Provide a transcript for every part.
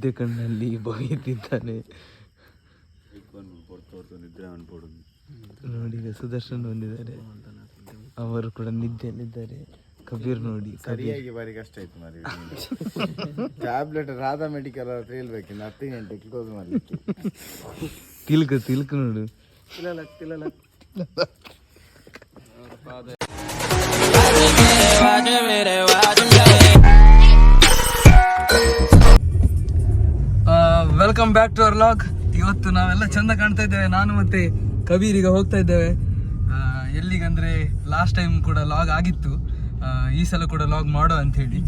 ನಿದ್ದೆ ಕಣ್ಣಲ್ಲಿ ಬೈದಿದ್ದಾನೆ ನೋಡಿ. ಈಗ ಸುದರ್ಶನ್ ಬಂದಿದ್ದಾರೆ, ಅವರು ಕೂಡ ನಿದ್ದೆಯಲ್ಲಿದ್ದಾರೆ. ಕಬೀರ್ ನೋಡಿ ಸರಿಯಾಗಿ ಬಾರಿ ಕಷ್ಟ ಆಯ್ತು ಮಾರಿ. ಟ್ಯಾಬ್ಲೆಟ್ ರಾಧಾ ಮೆಡಿಕಲ್ ಹತ್ರ ಹೇಳ್ಬೇಕು 10 ಗಂಟೆಗೆ ಕ್ಲೋಸ್ ಮಾಡ್ಲಿಕ್ಕೆ. ತಿಲ್ಕ ನೋಡು. Welcome back to our vlog. ಇವತ್ತು ನಾವೆಲ್ಲ ಚಂದ ಕಾಣ್ತಾ ಇದ್ದೇವೆ. ನಾನು ಮತ್ತೆ ಕಬೀರ್ ಈಗ ಹೋಗ್ತಾ ಇದ್ದೇವೆ ಎಲ್ಲಿಗಂದ್ರೆ ಲಾಸ್ಟ್ ಟೈಮ್ ಕೂಡ ಲಾಗ್ ಆಗಿತ್ತು, ಈ ಸಲ ಕೂಡ ಲಾಗ್ ಮಾಡೋ ಅಂಥೇಳಿ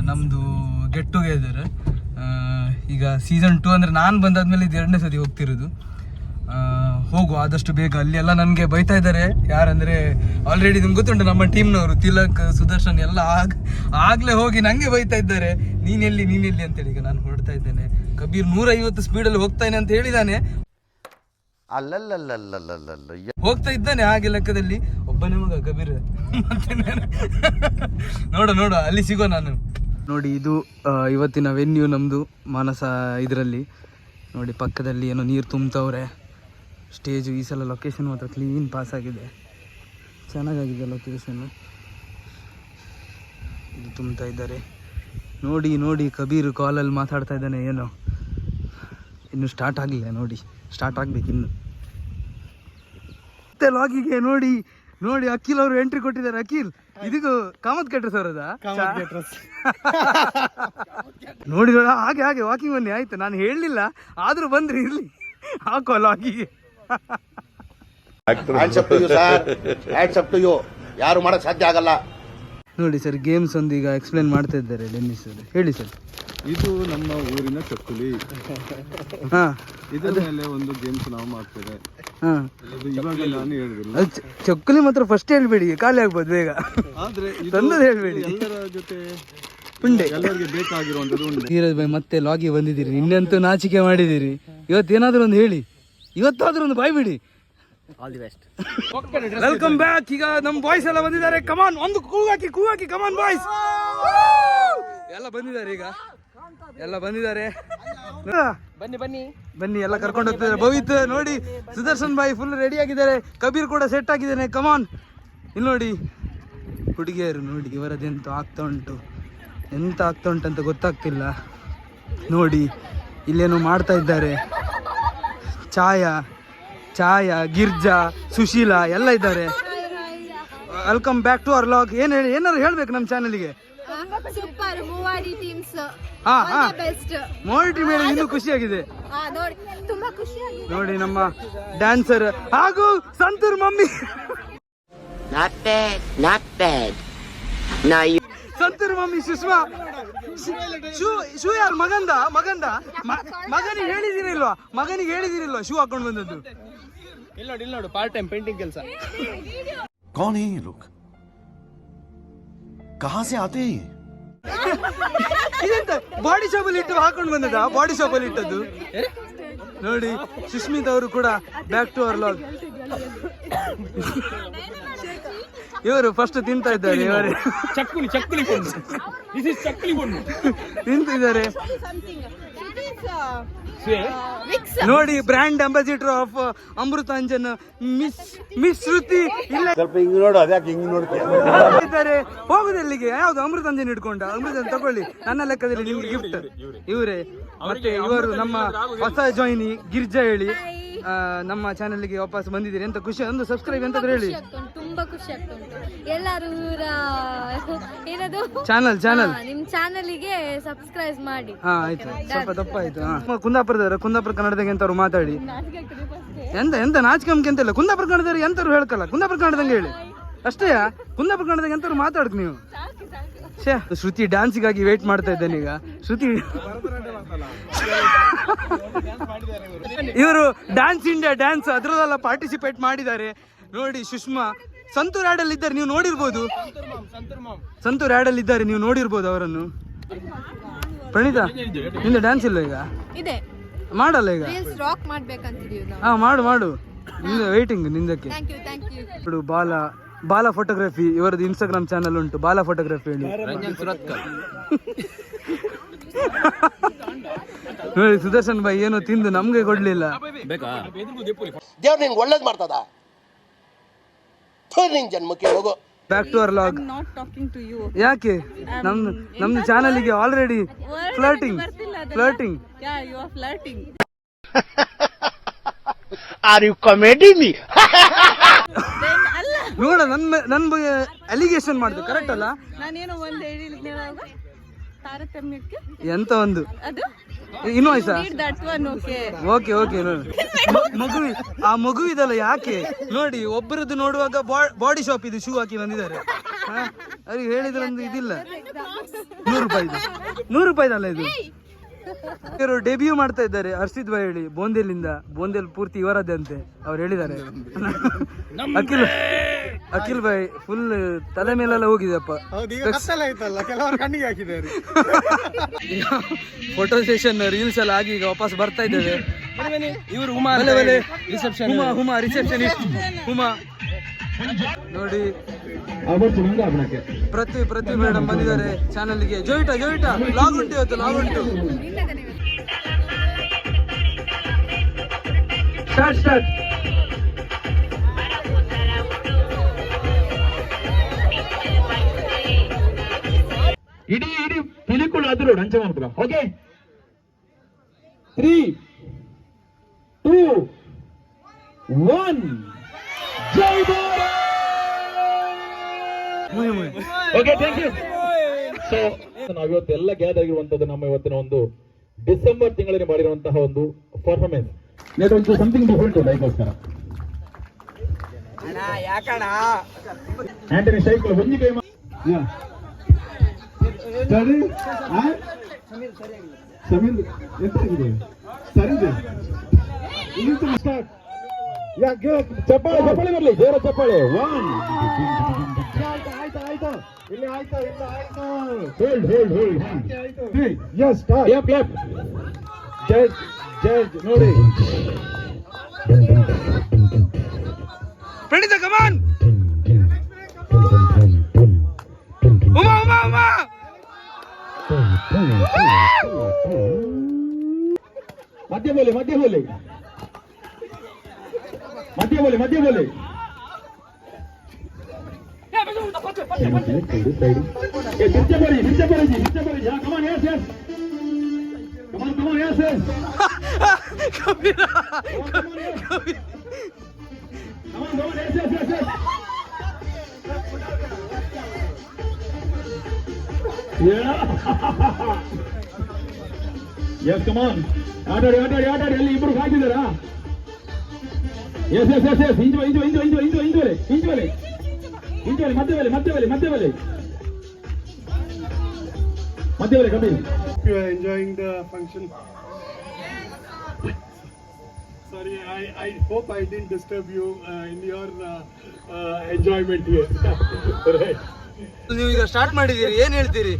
ನಮ್ಮದು ಗೆಟ್ ಟುಗೆದರ್. ಈಗ ಸೀಸನ್ 2 ಅಂದರೆ ನಾನು ಬಂದಾದ್ಮೇಲೆ ಇದು 2ನೇ ಸತಿ ಹೋಗ್ತಿರೋದು. ಹೋಗು ಆದಷ್ಟು ಬೇಗ. ಅಲ್ಲಿ ಎಲ್ಲ ನನಗೆ ಬೈತಾ ಇದ್ದಾರೆ. ಯಾರಂದರೆ ಆಲ್ರೆಡಿ ನಿಮ್ಗೆ ಗೊತ್ತುಂಟು, ನಮ್ಮ ಟೀಮ್ನವರು ತಿಲಕ್, ಸುದರ್ಶನ್ ಎಲ್ಲ ಆಗಲೇ ಹೋಗಿ ನನಗೆ ಬೈತಾ ಇದ್ದಾರೆ, ನೀನೆಲ್ಲಿ ಅಂತೇಳಿ. ಈಗ ನಾನು ಹೊರಡ್ತಾ ಇದ್ದೇನೆ. ಕಬೀರ್ 150 ಸ್ಪೀಡಲ್ಲಿ ಹೋಗ್ತಾನೆ ಅಂತ ಹೇಳಿದ್ದಾನೆ. ಹೋಗ್ತಾ ಇದ್ದಾನೆ ಹಾಗೆ ಲೆಕ್ಕದಲ್ಲಿ. ಒಬ್ಬನೇ ಮಗ ಕಬೀರ್. ನೋಡ ಅಲ್ಲಿ ಸಿಗೋ ನಾನು. ನೋಡಿ ಇದು ಇವತ್ತಿನ ವೆನ್ಯೂ ನಮ್ಮದು ಮಾನಸ. ಇದರಲ್ಲಿ ನೋಡಿ ಪಕ್ಕದಲ್ಲಿ ಏನೋ ನೀರು ತುಂಬ್ತವ್ರೆ. ಸ್ಟೇಜು ಈ ಸಲ ಲೊಕೇಶನ್ ಮಾತ್ರ ಕ್ಲೀನ್ ಪಾಸ್ ಆಗಿದೆ, ಚೆನ್ನಾಗಾಗಿದೆ ಲೊಕೇಶನ್ನು. ಇದು ತುಂಬ್ತಾ ಇದ್ದಾರೆ ನೋಡಿ. ಕಬೀರ್ ಕಾಲಲ್ಲಿ ಮಾತಾಡ್ತಾ ಇದ್ದಾನೆ ಏನೋ, ಇನ್ನು ಸ್ಟಾರ್ಟ್ ಆಗಲಿಲ್ಲ ನೋಡಿ, ಸ್ಟಾರ್ಟ್ ಆಗ್ಬೇಕು ಇನ್ನು. ಮತ್ತೆ ಲಾಗಿಗೆ ನೋಡಿ ಅಖಿಲ್ ಅವರು ಎಂಟ್ರಿ ಕೊಟ್ಟಿದ್ದಾರೆ. ಅಖಿಲ್ ಇದಕ್ಕೂ ಕಾಮತ್ ಕೆಟ್ರಸ್ ಅವರದ ನೋಡಿ. ಹಾಗೆ ವಾಕಿಂಗ್ ಬನ್ನಿ ಆಯ್ತು, ನಾನು ಹೇಳಲಿಲ್ಲ ಆದ್ರೂ ಬಂದ್ರಿ, ಇರ್ಲಿ ಹಾಕೋ ಲಾಗಿಗೆ. ಯಾರು ಮಾಡಕ್ ಸಾಧ್ಯ ಆಗಲ್ಲ ನೋಡಿ ಸರ್, ಗೇಮ್ಸ್ ಒಂದು ಈಗ ಎಕ್ಸ್ಪ್ಲೇನ್ ಮಾಡ್ತಾ ಇದ್ದಾರೆ ಡೆನ್ನಿಸ್ ಅವರು. ಹೇಳಿ ಸರ್. ಇದು ನಮ್ಮ ಊರಿನ ಚಕ್ಕುಲಿ. ಇದರ ಮೇಲೆ ಒಂದು ಗೇಮ್ಸ್ ನಾವು ಮಾಡ್ತೇವೆ. ಇವಾಗ ನಾನು ಹೇಳಿದಿಲ್ಲ, ಚಕ್ಕುಲಿ ಮಾತ್ರ ಫಸ್ಟ್ ಹೇಳ್ಬೇಡಿ, ಖಾಲಿ ಆಗ್ಬೋದು ಬೇಗ. ಆದ್ರೆ ಹೇಳ್ಬೇಡಿ, ಎಲ್ಲರ ಜೊತೆ ಉಂಡೆ ಎಲ್ಲರಿಗೆ ಬೇಕಾಗಿರುವಂತದ್ದು. ಧೀರಜ್ ಭಾಯ್ ಮತ್ತೆ ಲಾಗಿ ಬಂದಿದ್ದೀರಿ, ಇನ್ನಂತೂ ನಾಚಿಕೆ ಮಾಡಿದ್ದೀರಿ. ಇವತ್ತೇನಾದ್ರೂ ಒಂದು ಹೇಳಿ, ಇವತ್ತಾದ್ರೂ ಒಂದು ಬಾಯ್ ಬಿಡಿ. All the best. Welcome back. ಈಗ ನಮ್ಮ ಬಾಯ್ಸ್ ಎಲ್ಲ ಬಂದಿದ್ದಾರೆ. ಕಮಾನ್, ಒಂದು ಕೂಗಾಕಿ ಕಮಾನ್ ಬಾಯ್ಸ್. ಎಲ್ಲ ಬಂದಿದ್ದಾರೆ, ಈಗ ಎಲ್ಲ ಬಂದಿದ್ದಾರೆ. ಬನ್ನಿ ಎಲ್ಲ ಕರ್ಕೊಂಡು ಹೋಗ್ತಿದ್ದಾರೆ. ಭವಿತ್ ನೋಡಿ, ಸುದರ್ಶನ್ ಬಾಯ್ ಫುಲ್ ರೆಡಿ ಆಗಿದ್ದಾರೆ. ಕಬೀರ್ ಕೂಡ ಸೆಟ್ ಆಗಿದ್ದಾನೆ. ಕಮಾನ್. ಇಲ್ಲಿ ನೋಡಿ ಹುಡುಗಿಯರು ನೋಡಿ, ಇವರದೆಂತ ಆಗ್ತಾ ಉಂಟು ಅಂತ ಗೊತ್ತಾಗ್ತಿಲ್ಲ ನೋಡಿ. ಇಲ್ಲೇನೋ ಮಾಡ್ತಾ ಇದ್ದಾರೆ. ಛಾಯಾ, ಗಿರ್ಜಾ, ಸುಶೀಲಾ ಎಲ್ಲ ಇದ್ದಾರೆ. Welcome back to our vlog. ಏನಾರು ಹೇಳ್ಬೇಕು ನಮ್ಮ ಚಾನಲ್ಗೆ. ಮೋಡಿ ಮೇಲೆ ಇನ್ನೂ ಖುಷಿಯಾಗಿದೆ ನೋಡಿ. ನಮ್ಮ ಡ್ಯಾನ್ಸರ್ ಹಾಗೂ santoor mummy. Santoor mummy Sushma. Shoe ಯಾರು ಮಗನಿಗೆ ಹೇಳಿದಿರಿಲ್ವಾ ಶೂ ಹಾಕೊಂಡು ಬಂದದ್ದು. ಇಲ್ಲಿ ನೋಡು ಪಾರ್ಟ್ ಟೈಮ್ ಪೇಂಟಿಂಗ್ ಕೆಲಸ. कौन है ये लोग, कहां से आते हैं? ಇದೆಂತ ಬಾಡಿ ಶಾಪಲ್ಲಿ ಇಟ್ಟು ಹಾಕೊಂಡು ಬಂದದ, ಬಾಡಿ ಶಾಪಲ್ಲಿ ಇಟ್ಟದ್ದು ನೋಡಿ. ಸುಸ್ಮಿತ್ ಅವರು ಕೂಡ ಬ್ಯಾಕ್ ಟು ಅವರ್ ವ್ಲಾಗ್. ಇವರು ಫಸ್ಟ್ ತಿಂತಾ ಇದ್ದಾರೆ. ಇವರು ತಿಂತಿದ್ದಾರೆ ನೋಡಿ. Brand ambassador of Amrutanjan miss Shruti ಇಲ್ಲ ಇದ್ದಾರೆ. ಹೋಗುದೆಲ್ಲಿಗೆ? ಯಾವ್ದು ಅಮೃತಾಂಜನ್ ಇಟ್ಕೊಂಡ? ಅಮೃತಾಂಜನ್ ತಗೊಳ್ಳಿ, ನನ್ನ ಲೆಕ್ಕದಲ್ಲಿ ನಿಮ್ಗೆ ಗಿಫ್ಟ್. ಇವರೇ ಮತ್ತೆ ಇವರು ನಮ್ಮ ಹೊಸ ಜಾಯಿನಿ ಗಿರ್ಜಾ ಹೇಳಿ ನಮ್ಮ ಚಾನೆಲ್ಗೆ ವಾಪಸ್ ಬಂದಿದ್ದೀರಿ. ಎಂತ ಖುಷಿ, ಒಂದು ಸಬ್ಸ್ಕ್ರೈಬ್ ಅಂತ ಹೇಳಿ. ತುಂಬಾ ಖುಷಿ ಆಗ್ತುಂಟು. ಎಲ್ಲರೂ ಏನದು ಚಾನಲ್ ನಿಮ್ ಚಾನಲ್ಗೆ ಸಬ್ಸ್ಕ್ರೈಬ್ ಮಾಡಿ. ಆಯ್ತು, ಸ್ವಲ್ಪ ತಪ್ಪಾಯ್ತು. ಕುಂದಾಪುರ ಕನ್ನಡದಾಗ ಎಂತವ್ರು ಮಾತಾಡಿ. ಎಂತ ನಾಚಿಕೆ ಎಂತ ಇಲ್ಲ. ಕುಂದಾಪುರ ಕನ್ನಡದವ್ರು ಎಂತವ್ರು ಹೇಳ್ಕಲ್ಲ, ಕುಂದಾಪುರ ಕನ್ನಡದಂಗೆ ಹೇಳಿ ಅಷ್ಟೇ. ಕುಂದಾಪುರ ಕನ್ನಡದಾಗ ಎಂತವ್ರು ಮಾತಾಡ್ಕ ನೀವು. ಶ್ರುತಿ ಡ್ಯಾನ್ಸಿಗಾಗಿ ವೇಟ್ ಮಾಡ್ತಾ ಇದ್ದೇನೆ ಈಗ. ಶ್ರುತಿ ಇವರು ಡ್ಯಾನ್ಸ್ ಇಂಡಿಯಾ ಡ್ಯಾನ್ಸ್ ಅದರಲ್ಲೆಲ್ಲ ಪಾರ್ಟಿಸಿಪೇಟ್ ಮಾಡಿದ್ದಾರೆ ನೋಡಿ. ಸುಷ್ಮಾ ಸಂತೂರ್ ಆಡಲ್ಲಿ ಇದ್ದಾರೆ, ನೀವು ನೋಡಿರ್ಬೋದು. ಸಂತೂರ್ ಆಡಲ್ಲಿ ಇದ್ದಾರೆ, ನೀವು ನೋಡಿರ್ಬೋದು ಅವರನ್ನು. ಪ್ರಣೀತಾ ನಿಂದ ಡ್ಯಾನ್ಸ್ ಇಲ್ಲ ಈಗ? ಮಾಡಲ್ಲ ಈಗ? ಮಾಡು ನಿಂದ ವೇಟಿಂಗ್ ನಿಂದಕ್ಕೆ. ಬಾಲ ಫೋಟೋಗ್ರಫಿ, ಇವರದ್ದು ಇನ್ಸ್ಟಾಗ್ರಾಮ್ ಚಾನಲ್ ಉಂಟು, ಬಾಲ ಫೋಟೋಗ್ರಫಿ ಹೇಳಿ. ನೋಡಿ ಸುದರ್ಶನ್ ಭಾಯಿ ಏನೋ ತಿಂದು ನಮ್ಗೆ ಕೊಡ್ಲಿಲ್ಲ. ದೇವ್ರು ನಿನ್ಗೆ ಒಳ್ಳೇದು ಮಾಡ್ತದ ನಿನ್ ಜನ್ಮಕ್ಕೆ ಹೋಗೋ. Back to our vlog. ಯಾಕೆ ನಮ್ದು ಚಾನಲ್ಗೆ already flirting. Are you comedy me? ನೋಡ ನನ್ ಬಗ್ಗೆ ಅಲಿಗೇಷನ್ ಮಾಡುದು ಕರೆಕ್ಟ್ ಅಲ್ಲ? ನಾನೇನೋ ಒಂದು ಹೇಳಿದ್ನೇವಾಗ ತಾರತಮ್ಯಕ್ಕೆ ಎಂತ ಒಂದು ಇನ್ನೂ ಆಯ್ತಾ? ಓಕೆ ಓಕೆ ನೋಡಿ ಆ ಮಗು ಇದಲ್ಲ ಯಾಕೆ ನೋಡಿ ಒಬ್ಬರದ್ದು ನೋಡುವಾಗ ಬಾಡಿ ಶಾಪ್ ಇದು ಶೂ ಹಾಕಿ ಬಂದಿದ್ದಾರೆ. ಅವ್ರಿಗೆ ಹೇಳಿದ್ರೆ ಒಂದು ಇದಿಲ್ಲ. 100 ರೂಪಾಯಿದಲ್ಲ ಇದು. ಇವರು ಡೆಬ್ಯೂ ಮಾಡ್ತಾ ಇದ್ದಾರೆ ಹರ್ಷಿತ್ ಭಾಯಿ ಹೇಳಿ ಬೋಂದೇಲ್ ಪೂರ್ತಿ ಇವರದ್ದೇ ಅಂತೆ ಅವ್ರು ಹೇಳಿದ್ದಾರೆ. ಅಖಿಲ್ ಭಾಯಿ ಫುಲ್ ತಲೆ ಮೇಲೆಲ್ಲ ಹೋಗಿದೆಪ್ಪ. ಫೋಟೋ ಸೆಷನ್ ರೀಲ್ಸ್ ಎಲ್ಲ ಆಗಿ ಈಗ ವಾಪಸ್ ಬರ್ತಾ ಇದ್ದೇವೆ. ಇವರು ರಿಸೆಪ್ಷನಿಸ್ಟ್ ಹುಮಾ ನೋಡಿ ಪೃಥ್ವಿ ಮೇಡಮ್ ಬಂದಿದ್ದಾರೆ ಚಾನಲ್ಗೆ. ಜೋಯಿಟಾ ಲಾಗ್ ಉಂಟು ಇವತ್ತು, ಲಾಗ್ ಉಂಟು. ಸ್ಟಾರ್ಟ್ ಇಡೀ ಪಿಲಿಕುಳ ಆದ್ರೂ ಲಂಚ ಮಾಡ್ತೀರಾ? ಓಕೆ 3, 2, 1 ಜೈ ಬೋರಾ. Okay thank you. ಸೊ ನಾವಿವತ್ತೆಲ್ಲ ಗ್ಯಾದರ್ ಆಗಿರುವಂತದ್ದು ನಮ್ಮ ಇವತ್ತಿನ ಒಂದು ಡಿಸೆಂಬರ್ ತಿಂಗಳಲ್ಲಿ ಮಾಡಿರುವಂತಹ ಒಂದು ಪರ್ಫಾರ್ಮೆನ್ಸ್. ಒಂದು ಸಮಥಿಂಗ್ ಡಿಫರೆಂಟ್ ಲೈಕ್ಗೋಸ್ಕರ ಆಂಟನಿ ಸೈಕಲ್ ಒಂಜಿ ಕೈ ಸಮೀರ್ ಎಂತಾಗಿದೆ ಸರಿದೆ ಚಪ್ಪಾಳೆ ಬರಲಿ, ಜೋರ ಚಪ್ಪಾಳೆ. 1 ಆಯ್ತಾ ಇಲ್ಲಿ ಆಯ್ತಾ ಹೋಲ್ಡ್ ಯಸ್ ಕ್ಲಾಪ್. ಜಡ್ಜ್ ನೋಡಿ ಪ್ರಣೀತ ಕಮಾನ್ ಉಮಾ ಮಧ್ಯ ಬೋಲೆ Yes, come on. ಆಟಾಡಿ ಅಲ್ಲಿ ಇಬ್ರು ಕಾಯ್ತಿದ್ದಾರಾ? ಎಸ್ ಇಂಚುವಲೆ ಮಧ್ಯದಲ್ಲಿ Kabir. You are enjoying the function. Sorry, I hope I didn't disturb you in your enjoyment here. Right. ನೀವು ಈಗ ಸ್ಟಾರ್ಟ್ ಮಾಡಿದ್ದೀರಿ, ಏನ್ ಹೇಳ್ತೀರಿ?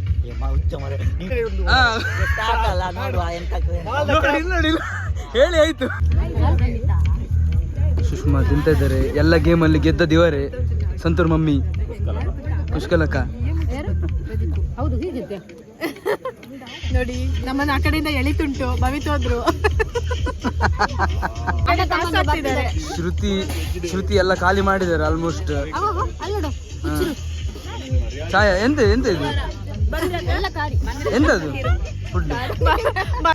ನೋಡಿ ಹೇಳಿ ಆಯ್ತು. ಸುಷ್ಮಾ ತಿಂತ ಇದ್ದಾರೆ. ಎಲ್ಲ ಗೇಮಲ್ಲಿ ಗೆದ್ದ ದಿವರೇ ಸಂತೂರ್ ಮಮ್ಮಿ ಕುಷ್ಕಲಕ್ಕ. ನೋಡಿ ನಮ್ಮನ್ನ ಆ ಕಡೆಯಿಂದ ಎಳಿತುಂಟು ಭವಿತೋದ್ರು. ಶ್ರುತಿ ಎಲ್ಲ ಖಾಲಿ ಮಾಡಿದ್ದಾರೆ ಆಲ್ಮೋಸ್ಟ್. ಛಾಯಾ ಎಂತ ಇದು ಎಂತದು ಫುಡ್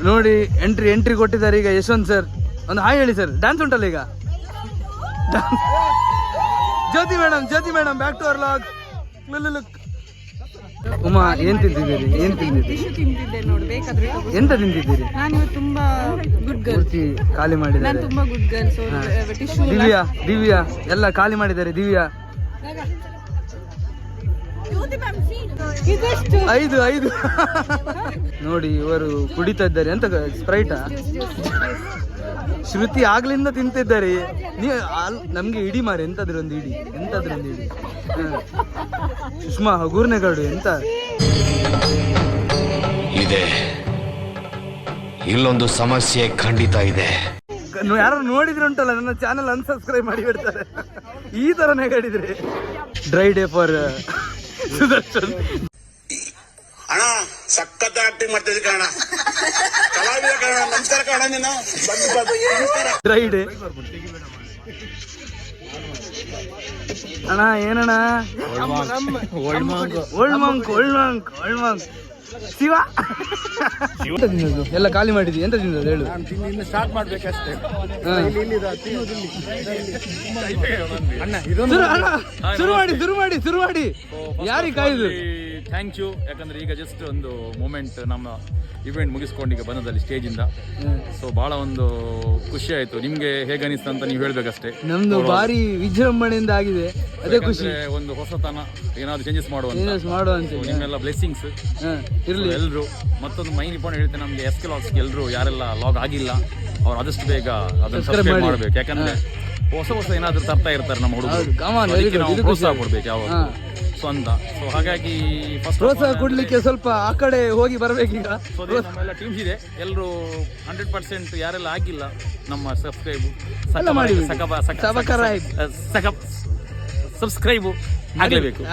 ನೋಡಿ. ಎಂಟ್ರಿ ಕೊಟ್ಟಿದ್ದಾರೆ ಈಗ ಯಶವಂತ್ ಸರ್. ಒಂದು ಹಾಯ್ ಹೇಳಿ ಸರ್. ಡ್ಯಾನ್ಸ್ ಉಂಟಲ್ಲ ಈಗ. Jyothi madam back to our vlog. Uma ಏನ್ ತಿಂತಿದ್ದೀರಿ? ತಿಂತಿದ್ದೆ ನೋಡಿ, ಬೇಕಾದ್ರೆ ಎಂತ ತಿಂತಿದ್ದೀರಿ? ನಾನು ತುಂಬಾ ಗುಡ್ ಗರ್ಲ್. ಪೂರ್ತಿ ಖಾಲಿ ಮಾಡಿದ್ದಾರೆ. ತುಂಬಾ good girl. So tissue Divya ಎಲ್ಲ ಖಾಲಿ ಮಾಡಿದ್ದಾರೆ. ದಿವ್ಯಾ 5 ನೋಡಿ ಇವರು ಕುಡಿತಾ ಇದ್ದಾರೆ. ಎಂತ ಸ್ಪ್ರೈಟಾ? ಶ್ರುತಿ ಆಗ್ಲಿಂದ ತಿಂತಿದ್ದಾರೆ. ನಮ್ಗೆ ಇಡಿ ಮಾರಿ ಎಂತಾದ್ರೂ ಒಂದು ಇಡಿ. ಸುಷ್ಮಾ ಹಗೂರ್ನೆಗಾಡು ಎಂತ ಇದೆ. ಇಲ್ಲೊಂದು ಸಮಸ್ಯೆ ಖಂಡಿತ ಇದೆ. ಯಾರು ನೋಡಿದ್ರೆ ಉಂಟಲ್ಲ ನನ್ನ ಚಾನಲ್ ಅನ್ಸಬ್ಸ್ಕ್ರೈಬ್ ಮಾಡಿ ಬಿಡ್ತಾರೆ ಈ ತರ ನೆಗಾಡಿದ್ರೆ. Dry day for Sudarshan. ಅಣ್ಣ ಸಖತ್ ಅಂತ ಆಕ್ಟಿಂಗ್ ಮಾಡ್ತಿದ್ದೆ ಕಾರಣ ಕಲಾವಿದ ಕಾರಣ. ನಮಸ್ಕಾರ ಕಾರಣ ನೀನು ರೈಡ್ ಅಣ್ಣ ಏನಣ್ಣ ಓಲ್ಡ್ ಮಂಕ್ ಶಿವ ಎಂತ ತಿನ್ನೋದು ಎಲ್ಲ ಖಾಲಿ ಮಾಡಿದ್ವಿ. ಎಂತ ತಿನ್ನೋದು ಹೇಳು. ಇನ್ನು ಸ್ಟಾರ್ಟ್ ಮಾಡ್ಬೇಕಷ್ಟೇ. ಶುರು ಮಾಡಿ ಯಾರಿಗೆ ಕಾಯ್ದು. Thank you. ಯಾಕಂದ್ರೆ ಈಗ ಜಸ್ಟ್ ಒಂದು ಮೂಮೆಂಟ್ ನಮ್ಮ ಇವೆಂಟ್ ಮುಗಿಸ್ಕೊಂಡು ಈಗ ಬಂದದಲ್ಲಿ ಸ್ಟೇಜ್ ಇಂದ. ಸೊ ಬಹಳ ಒಂದು ಖುಷಿ ಆಯ್ತು. ನಿಮ್ಗೆ ಹೇಗೆ ಅನಿಸ್ತು ಅಂತ ನೀವು ಹೇಳ್ಬೇಕಷ್ಟೇ. ನಮ್ದು ಭಾರಿ ವಿಜೃಂಭಣೆಯಿಂದ ಆಗಿದೆ, ಅದೇ ಖುಷಿ. ಒಂದು ಹೊಸತನ ಏನಾದ್ರು ಚೇಂಜಸ್ ಮಾಡುವಂತ ನಿಮ್ಮೆಲ್ಲ ಬ್ಲೆಸ್ಸಿಂಗ್ಸ್ ಇರ್ಲಿ ಎಲ್ಲರೂ. ಮತ್ತೊಂದು ಮೈನ್ ಇಂಪಾರ್ಟೆಂಟ್ ಹೇಳ್ತೇನೆ, ನಮ್ಗೆ SK ಲಾಗ್ಸ್ಗೆ ಎಲ್ಲರೂ ಯಾರೆಲ್ಲ ಲಾಗ್ ಆಗಿಲ್ಲ ಅವ್ರು ಆದಷ್ಟು ಬೇಗ ಅದನ್ನು ಸಬ್ಸ್ಕ್ರೈಬ್ ಮಾಡಬೇಕು. ಯಾಕಂದ್ರೆ ಹೊಸ ಏನಾದ್ರು ತರ್ತಾ ಇರ್ತಾರೆ ನಮ್ಮ ಹುಡುಗರು, ನಾವು ಪ್ರೋತ್ಸಾಹ ಕೊಡ್ಬೇಕು ಯಾವಾಗ. ಸೊ ಅಂತ ಸೊ ಹಾಗಾಗಿ ಪ್ರೋತ್ಸಾಹ ಕೊಡ್ಲಿಕ್ಕೆ ಸ್ವಲ್ಪ ಆ ಕಡೆ ಹೋಗಿ ಬರ್ಬೇಕೀಗ. ನಮ್ಮೆಲ್ಲ ಟೀಮ್ಸ್ ಇದೆ, ಎಲ್ಲರೂ 100% ಯಾರೆಲ್ಲ ಆಗಿಲ್ಲ ನಮ್ಮ ಸಬ್ಸ್ಕ್ರೈಬ್ ಸಬ್ಸ್ಕ್ರೈಬ್ ಆಗಲೇಬೇಕು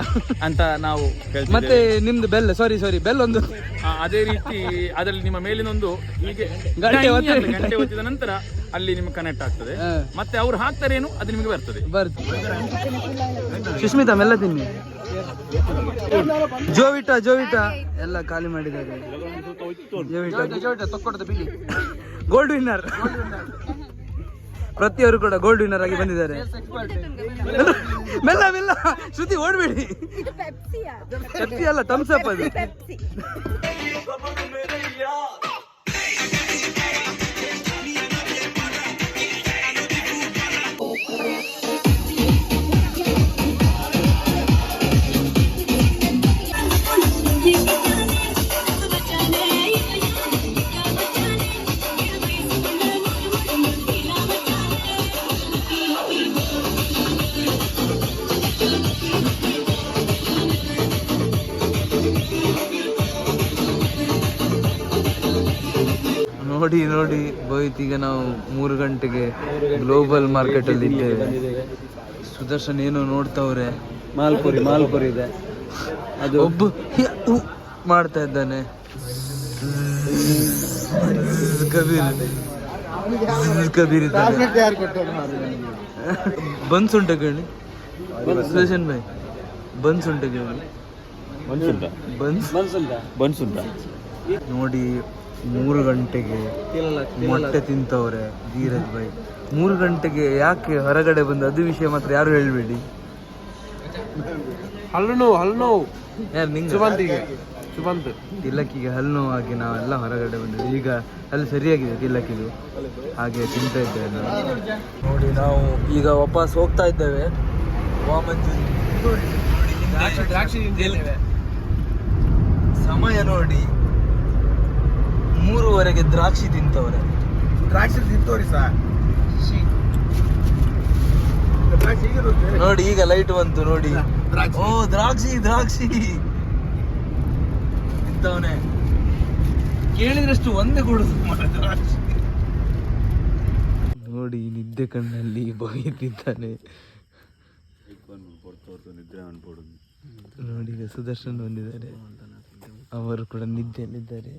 ಅಂತ ನಾವು ಹೇಳ್ತೀವಿ. ಮತ್ತೆ ನಿಮ್ದು ಬೆಲ್ ಬೆಲ್ ಒಂದು ಅದೇ ರೀತಿ ಅದರಲ್ಲಿ ನಿಮ್ಮ ಮೇಲಿನೊಂದು ಹೀಗೆ ಗಂಟೆ ಒತ್ತಿದ ನಂತರ ಅಲ್ಲಿ ನಿಮ್ಗೆ ಕನೆಕ್ಟ್ ಆಗ್ತದೆ. ಮತ್ತೆ ಅವ್ರು ಹಾಕ್ತಾರೇನು ಅದು ನಿಮಗೆ ಬರ್ತದೆ. ಸುಷ್ಮಿತಾ ಮೆಲ್ಲ ತಿನ್ನಿ. ಜೋವಿಟಾ ಎಲ್ಲ ಖಾಲಿ ಮಾಡಿದ್ದಾರೆ. ಗೋಲ್ಡ್ ವಿನ್ನರ್ ಪ್ರತಿಯವರು ಕೂಡ ಗೋಲ್ಡ್ ವಿನ್ನರ್ ಆಗಿ ಬಂದಿದ್ದಾರೆ. ಮೆಲ್ಲ ಶ್ರುತಿ ಓಡ್ಬೇಡಿ. ಪೆಪ್ಸಿ ಅಲ್ಲ, ಥಮ್ಸ್ ಅಪ್ ಅದು. ನೋಡಿ ಬೋಯ್ತ್. ಈಗ ನಾವು 3 ಗಂಟೆಗೆ ಗ್ಲೋಬಲ್ ಮಾರ್ಕೆಟ್ ಅಲ್ಲಿ ಇದ್ದೇವೆ. ಸುದರ್ಶನ್ ಏನೋ ನೋಡ್ತಾವ್ರೆ. ಮಾಲ್ಪುರಿ ಇದೆ, ಅದು ಒಬ್ಬ ಮಾಡ್ತಾ ಇದ್ದಾನೆ. ಕಬೀರ್ ಇದ್ದಾನೆ. ಬನ್ಸ್ ಉಂಟ ಕೇಳಿ ಸುದರ್ಶನ್ ಭಾಯ್, ಬನ್ಸ್ ಉಂಟ ಕೇಳಿ. ಬನ್ಸ್ ಉಂಟ ನೋಡಿ. 3 ಗಂಟೆಗೆ ಮೊಟ್ಟೆ ತಿಂತವ್ರೆ ಧೀರಜ್ ಭಾಯ್. 3 ಗಂಟೆಗೆ ಯಾಕೆ ಹೊರಗಡೆ ಬಂದು ಅದು ವಿಷಯ ಮಾತ್ರ ಯಾರು ಹೇಳ್ಬೇಡಿ. ತಿಲಕ್ಕಿಗೆ ಹಲ್ಲು ನೋವಾಗಿ ನಾವೆಲ್ಲ ಹೊರಗಡೆ ಬಂದಿದ್ವಿ. ಈಗ ಅಲ್ಲಿ ಸರಿಯಾಗಿದೆ ತಿಲಕ್ಕಿದು, ಹಾಗೆ ತಿಂತಾ ಇದ್ದೇವೆ ನಾವು. ನೋಡಿ ನಾವು ಈಗ ವಾಪಸ್ ಹೋಗ್ತಾ ಇದ್ದೇವೆ. ಸಮಯ ನೋಡಿ 3:15 ದ್ರಾಕ್ಷಿ ತಿಂತವ್ರೆ. ನೋಡಿ ಈಗ ಲೈಟ್ ಬಂತು ನೋಡಿ. ಓ ದ್ರಾಕ್ಷಿ ತಿಂತವನೆ. ಕೇಳಿದ್ರಷ್ಟು ಒಂದೇ ಕೊಡುದು ದ್ರಾಕ್ಷಿ. ನೋಡಿ ನಿದ್ದೆ ಕಣ್ಣಲ್ಲಿ ಬೈತಿದ್ದಾನೆ. ನೋಡಿ ಈಗ ಸುದರ್ಶನ್ ಬಂದಿದ್ದಾರೆ, ಅವರು ಕೂಡ ನಿದ್ದೆಯಲ್ಲಿದ್ದಾರೆ.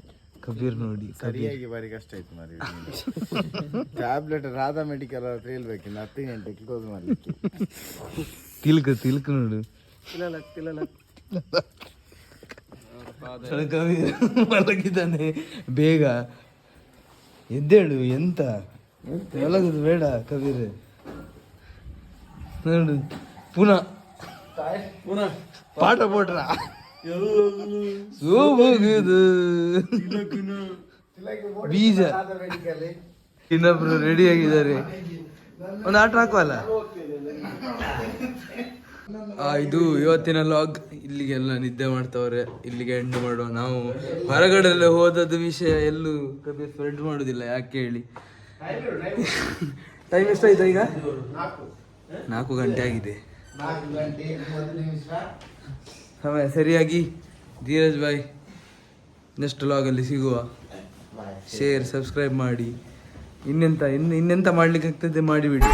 ಕಬೀರ್ ನೋಡಿ ಸರಿಯಾಗಿ ಬಾರಿ ಕಷ್ಟ ಆಯ್ತು ಮಾರಿ. ಟ್ಯಾಬ್ಲೆಟ್ ರಾಧಾ ಮೆಡಿಕಲ್ ಹತ್ರ ಹೇಳ್ಬೇಕು, 10 ಗಂಟೆಗೆ ಕ್ಲೋಸ್ ಮಾಡ್ಲಿಕ್ಕೆ. ತಿಲ್ಕು ನೋಡು. ಕಬೀರ್ ಮಲಗಿದ್ದಾನೆ. ಬೇಗ ಎದ್ದೇಳು. ಎಂತ ಮಲಗುದು ಬೇಡ ಕಬೀರ್. ನೋಡು ಪುನಃ ಪಾಠ ಪೋಟ್ರ ಬೀಜ. ಇನ್ನೊಬ್ರು ರೆಡಿ ಆಗಿದ್ದಾರೆ. ಒಂದು ಆಟ ಹಾಕುವಲ್ಲ. ಇದು ಇವತ್ತಿನ ಲಾಗ್. ಇಲ್ಲಿಗೆಲ್ಲ ನಿದ್ದೆ ಮಾಡ್ತವ್ರೆ. ಇಲ್ಲಿಗೆ ಎಂಡ್ ಮಾಡುವ. ನಾವು ಹೊರಗಡೆ ಹೋದದ್ದು ವಿಷಯ ಎಲ್ಲೂ ಕಬೀರ್ ಸ್ಪ್ರೆಡ್ ಮಾಡುದಿಲ್ಲ. ಯಾಕೆ ಹೇಳಿ. ಟೈಮ್ ಎಷ್ಟಾಯ್ತು ಈಗ? 4 ಗಂಟೆ ಆಗಿದೆ. ಸಮಯ ಸರಿಯಾಗಿ. ಧೀರಜ್ ಭಾಯ್ ನೆಕ್ಸ್ಟ್ ಲಾಗಲ್ಲಿ ಸಿಗುವ. ಶೇರ್ ಸಬ್ಸ್ಕ್ರೈಬ್ ಮಾಡಿ. ಇನ್ನೆಂತ ಮಾಡ್ಲಿಕ್ಕೆ ಆಗ್ತದೆ ಮಾಡಿಬಿಡಿ.